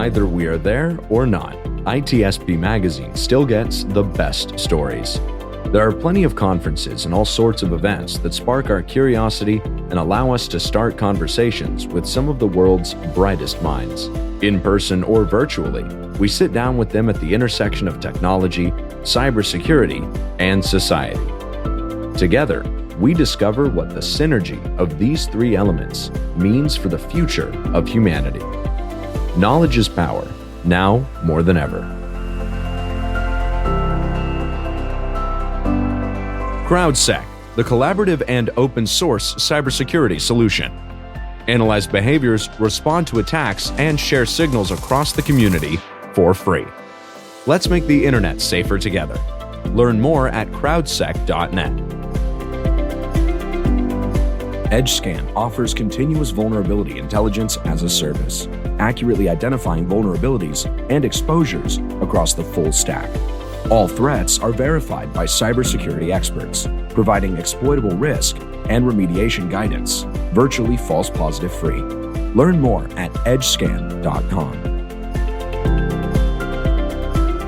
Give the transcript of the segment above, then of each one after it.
Either we are there or not, ITSPmagazine still gets the best stories. There are plenty of conferences and all sorts of events that spark our curiosity and allow us to start conversations with some of the world's brightest minds. In person or virtually, we sit down with them at the intersection of technology, cybersecurity, and society. Together, we discover what the synergy of these three elements means for the future of humanity. Knowledge is power, now more than ever. CrowdSec, the collaborative and open source cybersecurity solution. Analyze behaviors, respond to attacks, and share signals across the community for free. Let's make the internet safer together. Learn more at crowdsec.net. EdgeScan offers continuous vulnerability intelligence as a service, accurately identifying vulnerabilities and exposures across the full stack. All threats are verified by cybersecurity experts, providing exploitable risk and remediation guidance, virtually false positive free. Learn more at edgescan.com.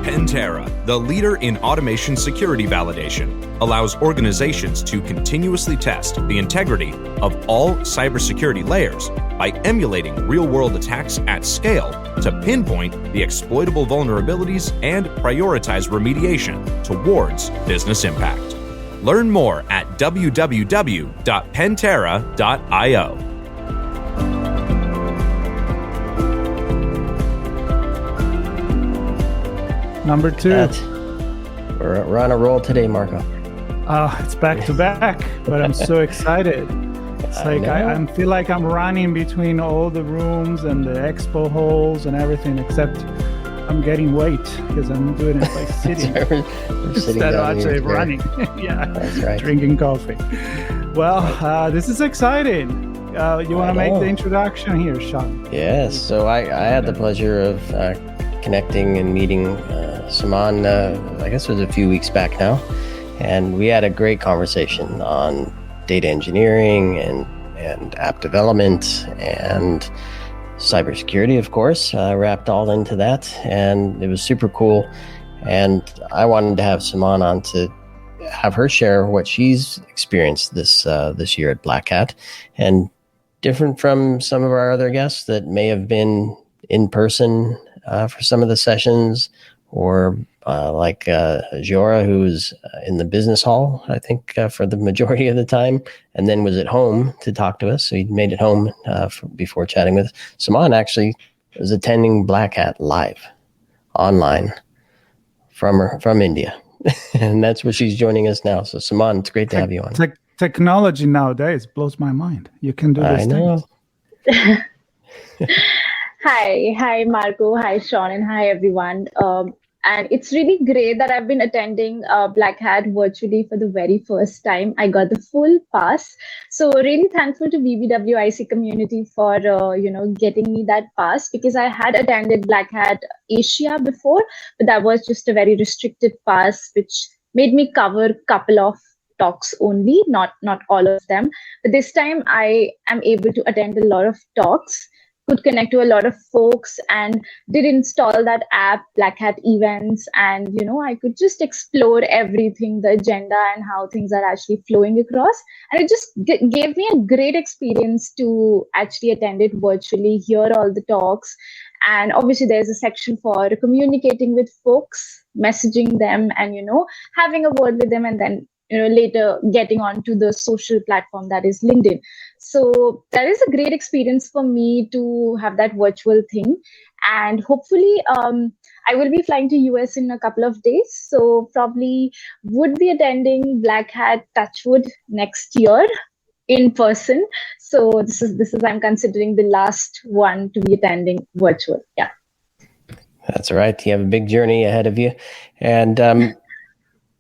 Pantera, the leader in automation security validation, allows organizations to continuously test the integrity of all cybersecurity layers by emulating real-world attacks at scale to pinpoint the exploitable vulnerabilities and prioritize remediation towards business impact. Learn more at www.pantera.io. Number two. We're on a roll today, Marco. It's back to back, but I'm so excited. It's like I feel like I'm running between all the rooms and the expo halls and everything, except I'm getting weight because I'm doing it by sitting we're instead of actually running. Yeah, that's right. Drinking coffee. Well, this is exciting. You want to make the introduction here, Sean? Yes. So I had the pleasure of connecting and meeting Saman, I guess it was a few weeks back now, and we had a great conversation on data engineering and app development and cybersecurity, of course, wrapped all into that, and it was super cool. And I wanted to have Saman on to have her share what she's experienced this year at Black Hat, and different from some of our other guests that may have been in person for some of the sessions, or like Jora, who's in the business hall, I think, for the majority of the time, and then was at home to talk to us. So he made it home before chatting with us. Saman actually was attending Black Hat live, online, from India. And that's where she's joining us now. So Saman, it's great to have you on. Technology nowadays blows my mind. You can do this. I know. Hi, Marco. Hi, Sean, and hi, everyone. And it's really great that I've been attending Black Hat virtually for the very first time. I got the full pass. So really thankful to BBWIC community for, getting me that pass, because I had attended Black Hat Asia before, but that was just a very restricted pass, which made me cover a couple of talks only, not all of them. But this time I am able to attend a lot of talks, could connect to a lot of folks, and did install that app, Black Hat Events, and I could just explore everything, the agenda and how things are actually flowing across. And it just gave me a great experience to actually attend it virtually, hear all the talks. And obviously there's a section for communicating with folks, messaging them, and having a word with them, and then later getting onto the social platform that is LinkedIn. So that is a great experience for me to have that virtual thing. And hopefully I will be flying to US in a couple of days. So probably would be attending Black Hat Touchwood next year in person. So this is I'm considering the last one to be attending virtual. Yeah. That's right. You have a big journey ahead of you. And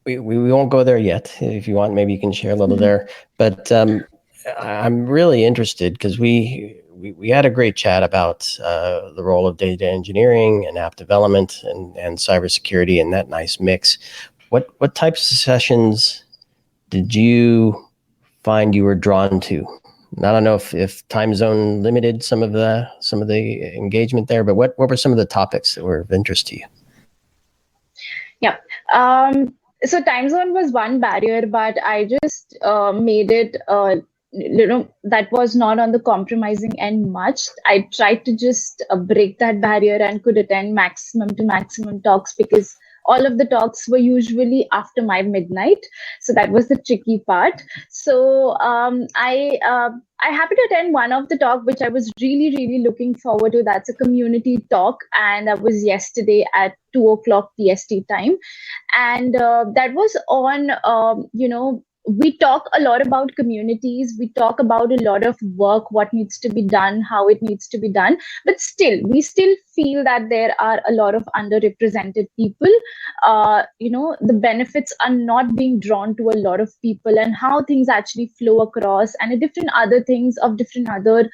we won't go there yet. If you want, maybe you can share a little there. But I'm really interested because we had a great chat about the role of data engineering and app development and cybersecurity and that nice mix. What types of sessions did you find you were drawn to I don't know if time zone limited some of the engagement there, but what were some of the topics that were of interest to you? Yeah. So time zone was one barrier, but I just made it, that was not on the compromising end much. I tried to just break that barrier and could attend maximum to maximum talks, because all of the talks were usually after my midnight. So that was the tricky part. So I happened to attend one of the talk, which I was really, really looking forward to. That's a community talk. And that was yesterday at 2:00 PST time. And that was on, we talk a lot about communities. We talk about a lot of work, what needs to be done, how it needs to be done. But still, we still feel that there are a lot of underrepresented people. The benefits are not being drawn to a lot of people, and how things actually flow across, and different other things of different other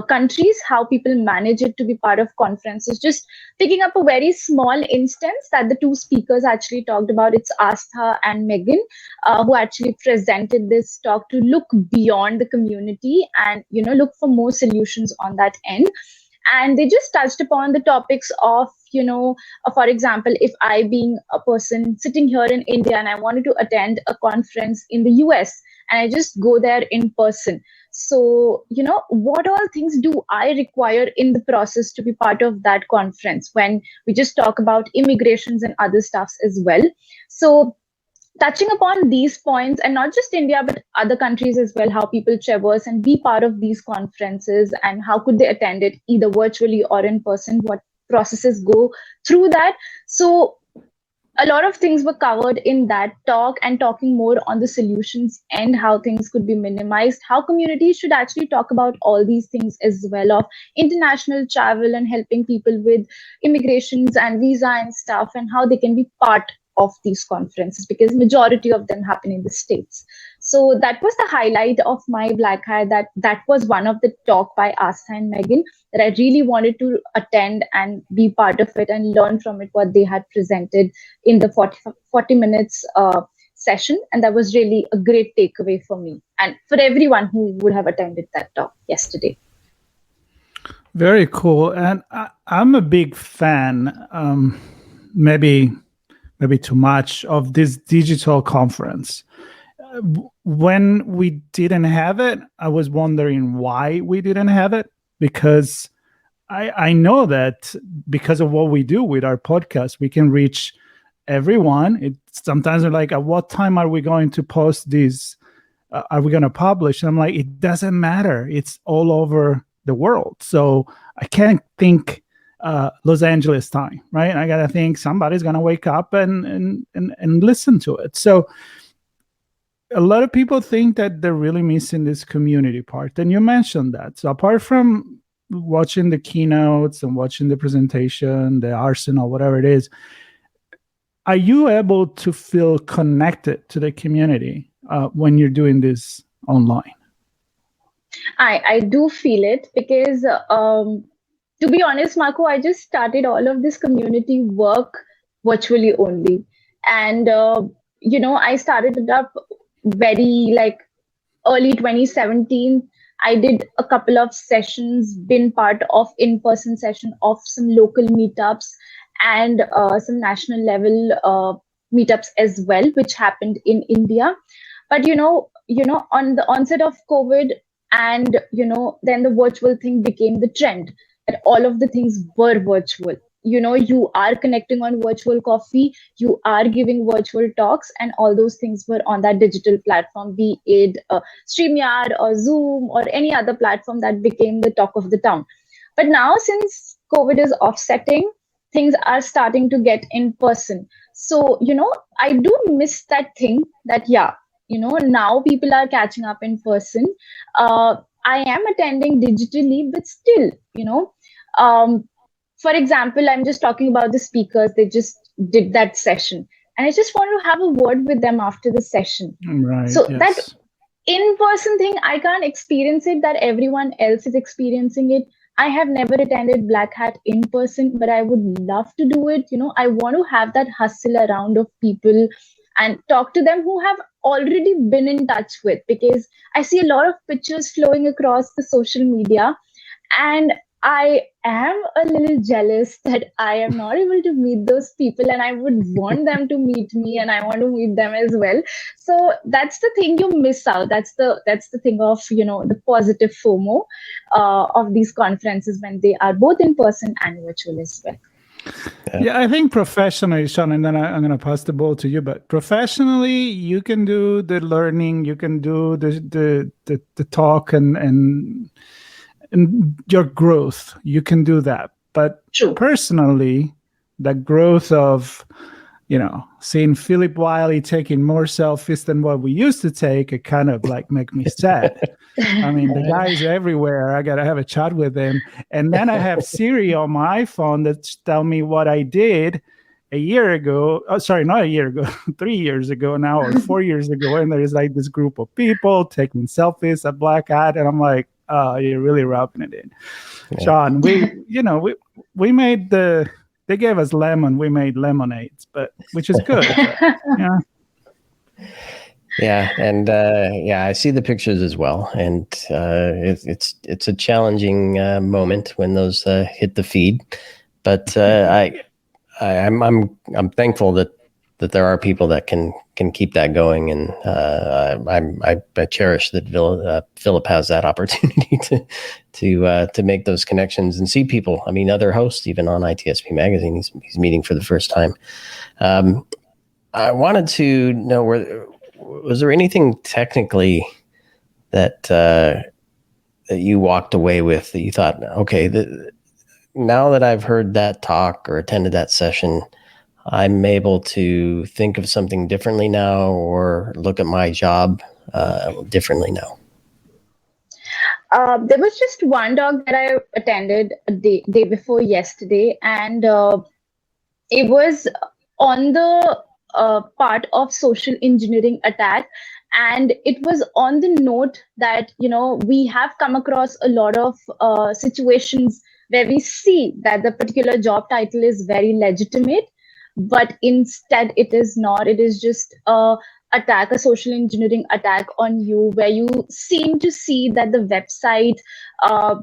countries, how people manage it to be part of conferences. Just picking up a very small instance that the two speakers actually talked about. It's Astha and Megan, who actually presented this talk to look beyond the community and look for more solutions on that end. And they just touched upon the topics of, for example, if I, being a person sitting here in India and I wanted to attend a conference in the US, and I just go there in person. So, what all things do I require in the process to be part of that conference, when we just talk about immigrations and other stuffs as well. So touching upon these points, and not just India, but other countries as well, how people traverse and be part of these conferences, and how could they attend it either virtually or in person, what processes go through that. So a lot of things were covered in that talk, and talking more on the solutions and how things could be minimized, how communities should actually talk about all these things as well, of international travel and helping people with immigrations and visa and stuff, and how they can be part of these conferences, because majority of them happen in the States. So that was the highlight of my Black Hat. That was one of the talk by Astha and Megan that I really wanted to attend and be part of it and learn from it what they had presented in the 40 minutes session. And that was really a great takeaway for me and for everyone who would have attended that talk yesterday. Very cool. And I'm a big fan, maybe too much, of this digital conference. When we didn't have it, I was wondering why we didn't have it, because I know that because of what we do with our podcast, we can reach everyone. Sometimes they're like, at what time are we going to post this? Are we going to publish? And I'm like, it doesn't matter. It's all over the world. So I can't think Los Angeles time, right? I got to think somebody's going to wake up and listen to it. So a lot of people think that they're really missing this community part. And you mentioned that. So apart from watching the keynotes and watching the presentation, the arsenal, whatever it is, are you able to feel connected to the community when you're doing this online? I do feel it, because to be honest, Marco, I just started all of this community work virtually only. And, I started it up very early 2017. I did a couple of sessions, been part of in-person session of some local meetups and some national level meetups as well, which happened in India. But, on the onset of COVID and, then the virtual thing became the trend, that all of the things were virtual. You are connecting on virtual coffee, you are giving virtual talks, and all those things were on that digital platform, be it StreamYard or Zoom or any other platform that became the talk of the town. But now, since COVID is offsetting, things are starting to get in person. So, I do miss that thing that, now people are catching up in person. I am attending digitally, but still, for example, I'm just talking about the speakers. They just did that session, and I just want to have a word with them after the session. Right. So yes. that in-person thing, I can't experience it that everyone else is experiencing it. I have never attended Black Hat in person, but I would love to do it. I want to have that hustle around of people and talk to them who have already been in touch with, because I see a lot of pictures flowing across the social media, and I am a little jealous that I am not able to meet those people, and I would want them to meet me, and I want to meet them as well. So that's the thing you miss out. That's the thing of the positive FOMO of these conferences when they are both in person and virtual as well. Yeah, I think professionally, Sean, and then I'm going to pass the ball to you. But professionally, you can do the learning, you can do the talk and your growth. You can do that. But True. Personally, the growth of seeing Philip Wiley taking more selfies than what we used to take, it kind of like make me sad. I mean, the guy's everywhere. I got to have a chat with him. And then I have Siri on my iPhone that tell me what I did a year ago. Oh, sorry, not a year ago, 3 years ago now, or 4 years ago. And there's like this group of people taking selfies at Black Hat. And I'm like, oh, you're really rubbing it in. Yeah. Sean, we made they gave us lemon, we made lemonades, which is good. But, yeah, and I see the pictures as well, and it's a challenging moment when those hit the feed. But I'm thankful that there are people that can keep that going, and I cherish that Philip has that opportunity to make those connections and see people. I mean, other hosts, even on ITSPmagazine, he's meeting for the first time. I wanted to know, was there anything technically that you walked away with that you thought, okay, now that I've heard that talk or attended that session, I'm able to think of something differently now, or look at my job differently now? There was just one talk that I attended a day before yesterday, and it was on the part of social engineering attack. And it was on the note that, we have come across a lot of situations where we see that the particular job title is very legitimate, but instead it is not. It is just a social engineering attack on you, where you seem to see that the website,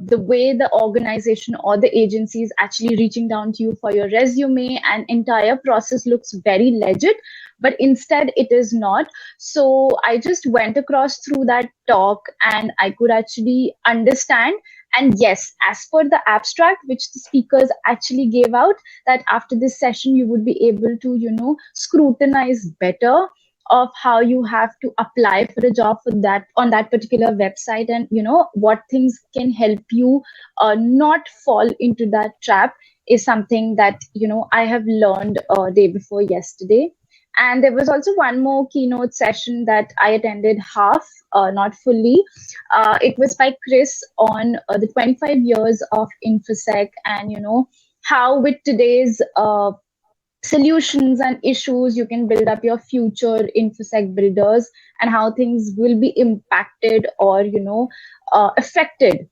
the way the organization or the agency is actually reaching down to you for your resume and entire process looks very legit, but instead it is not. So I just went across through that talk, and I could actually understand. And yes, as per the abstract which the speakers actually gave out, that after this session you would be able to scrutinize better of how you have to apply for a job on that particular website, and what things can help you not fall into that trap, is something that I have learned day before yesterday. And there was also one more keynote session that I attended half, not fully. It was by Chris on the 25 years of InfoSec, and how with today's solutions and issues you can build up your future InfoSec builders, and how things will be impacted or affected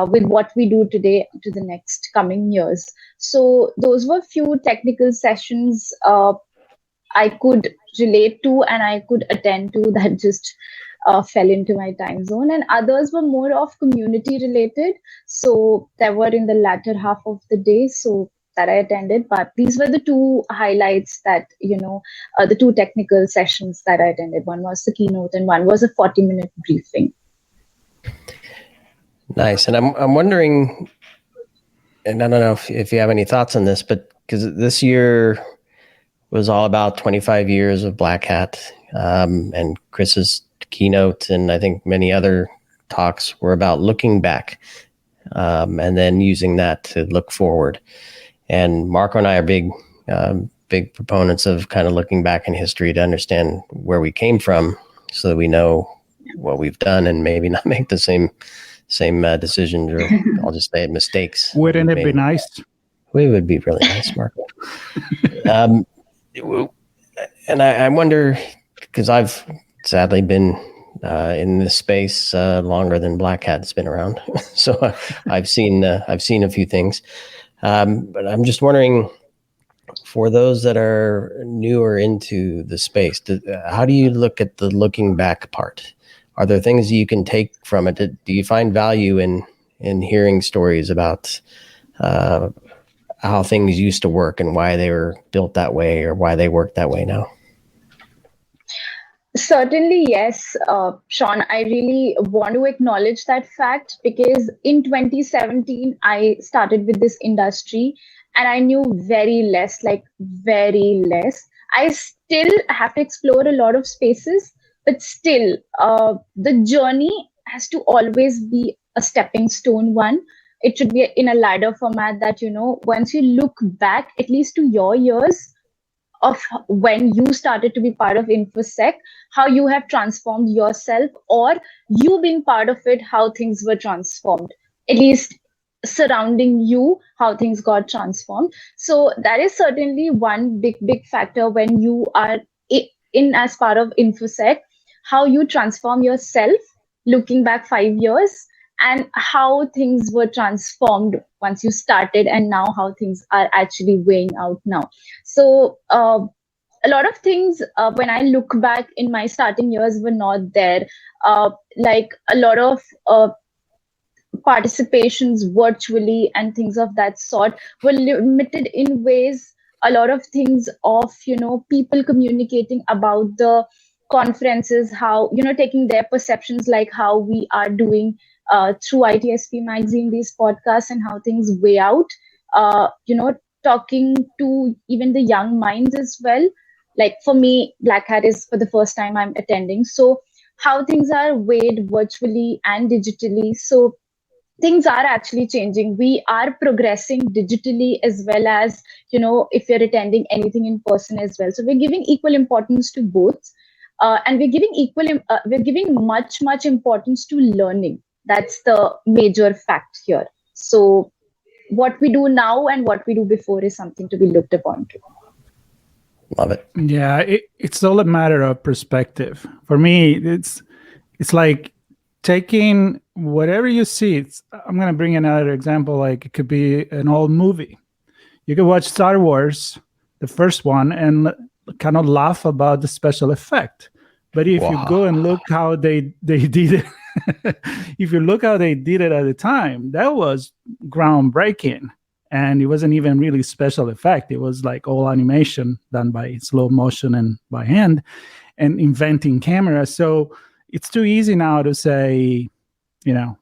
with what we do today to the next coming years. So those were few technical sessions I could relate to and I could attend to that just fell into my time zone, and others were more of community related, so they were in the latter half of the day, so that I attended. But these were the two highlights that the two technical sessions that I attended. One was the keynote and one was a 40-minute briefing. Nice. And I'm wondering, and I don't know if you have any thoughts on this, but because this year was all about 25 years of Black Hat, and Chris's keynote, and I think many other talks were about looking back, and then using that to look forward. And Marco and I are big proponents of kind of looking back in history to understand where we came from, so that we know what we've done and maybe not make the same decisions, or I'll just say mistakes. Wouldn't it be nice? We would be really nice, Marco. And I wonder, because I've sadly been in this space longer than Black Hat's been around, so I've seen a few things. But I'm just wondering, For those that are newer into the space, how do you look at the looking back part? Are there things you can take from it? Do you find value in hearing stories about how things used to work and why they were built that way or why they work that way now? Certainly, yes, Sean. I really want to acknowledge that fact because in 2017, I started with this industry and I knew very less, like very less. I still have to explore a lot of spaces, but still, the journey has to always be a stepping stone one. It should be in a ladder format that, once you look back, at least to your years, of when you started to be part of InfoSec, how you have transformed yourself, or you being part of it, how things were transformed, at least surrounding you, how things got transformed. So that is certainly one big factor when you are in as part of InfoSec, how you transform yourself looking back 5 years, and how things were transformed once you started, and now how things are actually weighing out now. So a lot of things when I look back in my starting years were not there. Like a lot of participations virtually and things of that sort were limited in ways. A lot of things of people communicating about the conferences, how taking their perceptions, like how we are doing through ITSPmagazine, these podcasts, and how things weigh out. Talking to even the young minds as well. Like for me, Black Hat is for the first time I'm attending. So how things are weighed virtually and digitally. So things are actually changing. We are progressing digitally as well as, if you're attending anything in person as well. So we're giving equal importance to both. And we're giving much importance to learning. That's the major fact here. So what we do now and what we do before is something to be looked upon to. Love it. Yeah, it's all a matter of perspective. For me, it's like taking whatever you see. I'm going to bring another example. Like it could be an old movie. You could watch Star Wars, the first one, and kind of laugh about the special effect. But if you go and look how they did it, if you look how they did it at the time, that was groundbreaking. And it wasn't even really special effect. It was like all animation done by slow motion and by hand and inventing cameras. So it's too easy now to say,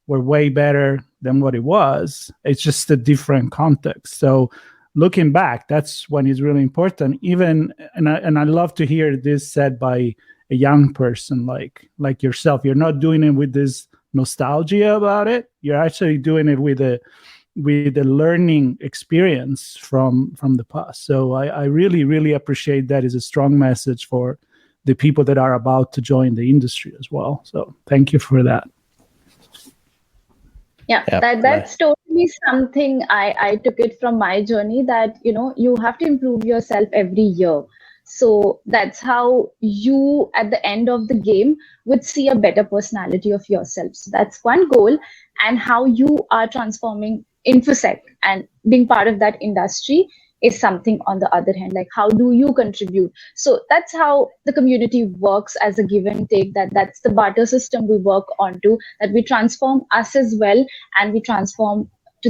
we're way better than what it was. It's just a different context. So looking back, that's when it's really important. Even, and I love to hear this said by a young person like yourself. You're not doing it with this nostalgia about it. You're actually doing it with a learning experience from the past. So I really appreciate that. Is a strong message for the people that are about to join the industry as well. So thank you for that. Yeah, that's totally something I took it from my journey, that you have to improve yourself every year. So that's how you at the end of the game would see a better personality of yourself. So that's one goal. And how you are transforming InfoSec and being part of that industry is something on the other hand. Like how do you contribute? So that's how the community works, as a give and take. That's the barter system we work onto, that we transform us as well, and we transform to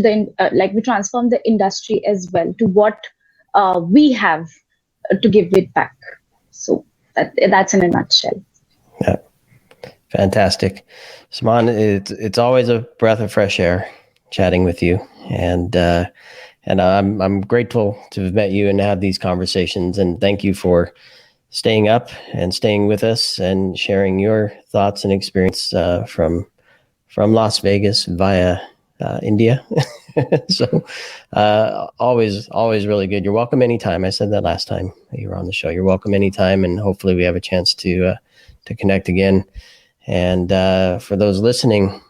we transform the industry as well to what we have to give it back. So that's in a nutshell. Yeah, fantastic, Saman. It's always a breath of fresh air chatting with you, and I'm grateful to have met you and have these conversations. And thank you for staying up and staying with us and sharing your thoughts and experience from Las Vegas via India. So always really good. You're welcome anytime. I said that last time you were on the show. You're welcome anytime, and hopefully we have a chance to connect again. And for those listening,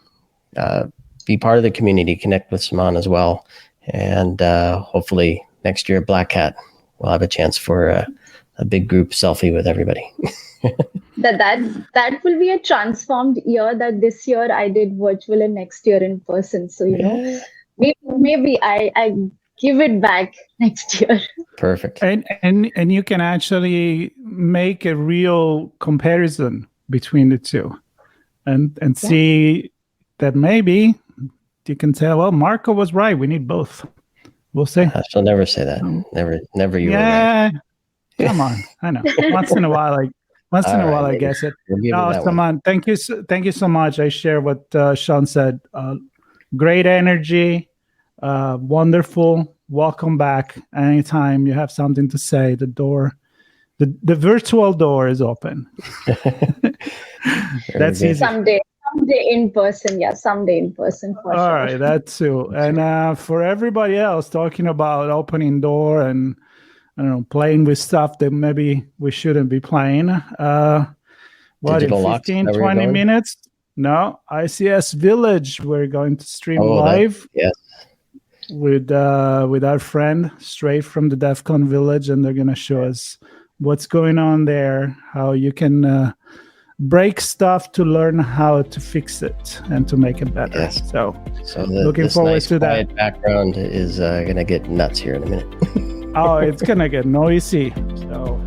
be part of the community, connect with Saman as well. And hopefully next year at Black Hat, we'll have a chance for a big group selfie with everybody. that will be a transformed year. That this year I did virtual and next year in person. So maybe I give it back next year. Perfect. And you can actually make a real comparison between the two, and see that maybe you can say, well, Marco was right. We need both. We'll see. I shall never say that. Never. You were Yeah, right. come on. I know. Once in a while, I guess it. We'll give No, it that Saman, thank you so much. I share what Sean said. Great energy, wonderful. Welcome back. Anytime you have something to say, the virtual door is open. That's good. easy. Someday in person. Yeah, someday in person for All sure. right, that too. And for everybody else talking about opening door and, I don't know, playing with stuff that maybe we shouldn't be playing. Digital in locks, 15, is that where you're 20 going? minutes? No, ICS Village. We're going to stream live Yes. with our friend straight from the DEF CON Village, and they're going to show us what's going on there, how you can break stuff to learn how to fix it and to make it better. Yes. So Looking Looking forward nice, to that. quiet background is going to get nuts here in a minute. oh, it's going to get noisy. So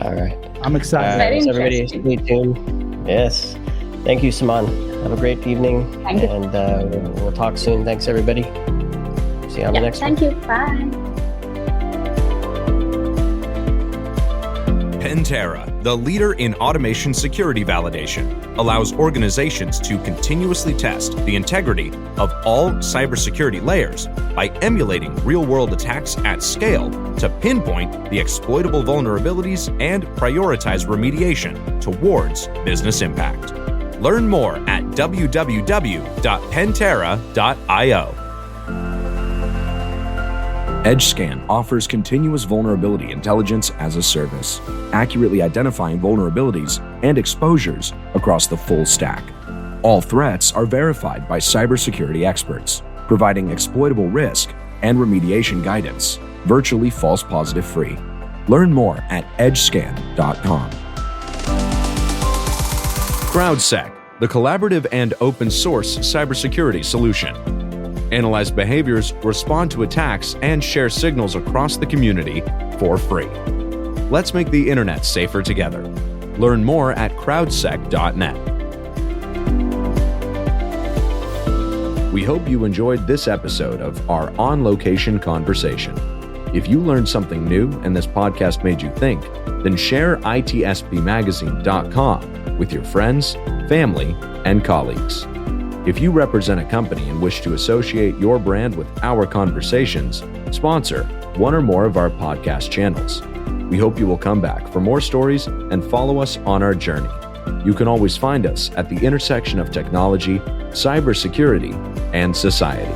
All right. I'm excited. Very So everybody interesting. stay tuned. Yes. Thank you, Saman. Have a great evening. Thank you. And we'll talk soon. Thanks, everybody. See you on the next one. Thank you. Bye. Pantera, the leader in automation security validation, allows organizations to continuously test the integrity of all cybersecurity layers by emulating real-world attacks at scale to pinpoint the exploitable vulnerabilities and prioritize remediation towards business impact. Learn more at www.pantera.io. EdgeScan offers continuous vulnerability intelligence as a service, accurately identifying vulnerabilities and exposures across the full stack. All threats are verified by cybersecurity experts, providing exploitable risk and remediation guidance, virtually false positive free. Learn more at edgescan.com. CrowdSec, the collaborative and open source cybersecurity solution. Analyze behaviors, respond to attacks, and share signals across the community for free. Let's make the internet safer together. Learn more at crowdsec.net. We hope you enjoyed this episode of our on-location conversation. If you learned something new and this podcast made you think, then share ITSPmagazine.com with your friends, family, and colleagues. If you represent a company and wish to associate your brand with our conversations, sponsor one or more of our podcast channels. We hope you will come back for more stories and follow us on our journey. You can always find us at the intersection of technology, cybersecurity, and society.